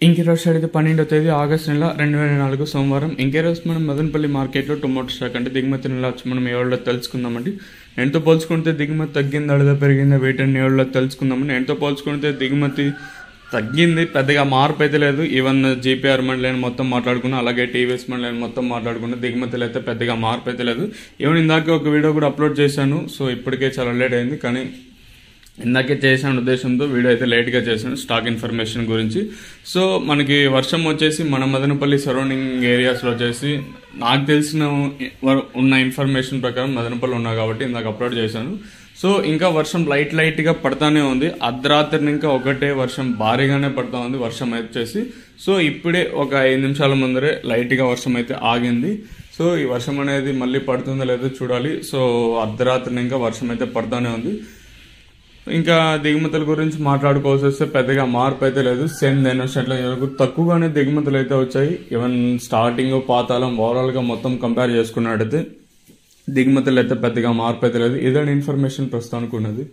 ఇంకే రోజు అయితే 12వ తేదీ ఆగస్టు నెల 2024 సోమవారం. ఇంకే రోజు మనం మదనపల్లి మార్కెట్లో టొమాటో స్టాక్ అంటే దిగుమతి నెల వచ్చి మనం ఎవరిలో తెలుసుకుందామండి. ఎంతో పోల్చుకుంటే దిగుమతి తగ్గిందా లేదా పెరిగిందా వీటిని ఎవరిలో తెలుసుకుందామండి. ఎంతో పోల్చుకుంటే దిగుమతి తగ్గింది, పెద్దగా మార్పు అయితే లేదు. ఈవెన్ జీపీఆర్ మండలి మొత్తం మాట్లాడుకున్నా, అలాగే టీవీఎస్ మండలి మొత్తం మాట్లాడుకున్నా దిగుమతిలో అయితే పెద్దగా మార్పు అయితే లేదు. ఈవెన్ ఇందాక ఒక వీడియో కూడా అప్లోడ్ చేశాను, సో ఇప్పటికే చాలా లేట్ అయింది, కానీ ఇందాకే చేసిన ఉద్దేశంతో వీడియో అయితే లేట్గా చేశాను స్టాక్ ఇన్ఫర్మేషన్ గురించి. సో మనకి వర్షం వచ్చేసి మన మదనపల్లి సరౌండింగ్ ఏరియాస్లో వచ్చేసి నాకు తెలిసిన ఉన్న ఇన్ఫర్మేషన్ ప్రకారం మదనపల్లి ఉన్నా కాబట్టి ఇందాక అప్లోడ్ చేశాను. సో ఇంకా వర్షం లైట్గా పడతానే ఉంది. అర్ధరాత్రిని ఇంకా ఒకటే వర్షం భారీగానే పడతా ఉంది వర్షం వచ్చేసి. సో ఇప్పుడే ఒక 5 నిమిషాల ముందరే లైట్గా వర్షం అయితే ఆగింది. సో ఈ వర్షం అనేది మళ్ళీ పడుతుందో లేదో చూడాలి. సో అర్ధరాత్రిని ఇంకా వర్షం అయితే పడతానే ఉంది. ఇంకా దిగుమతుల గురించి మాట్లాడుకోవాల్సి వస్తే పెద్దగా మార్పు అయితే లేదు. సేమ్ దెనోషెట్లో తక్కువగానే దిగుమతులు అయితే వచ్చాయి. ఈవెన్ స్టార్టింగ్ పాతాళం ఓవరాల్గా మొత్తం కంపేర్ చేసుకున్నట్టయితే దిగుమతులు అయితే పెద్దగా మార్పు అయితే లేదు. ఇదే ఇన్ఫర్మేషన్ ప్రస్తుతానికి ఉన్నది.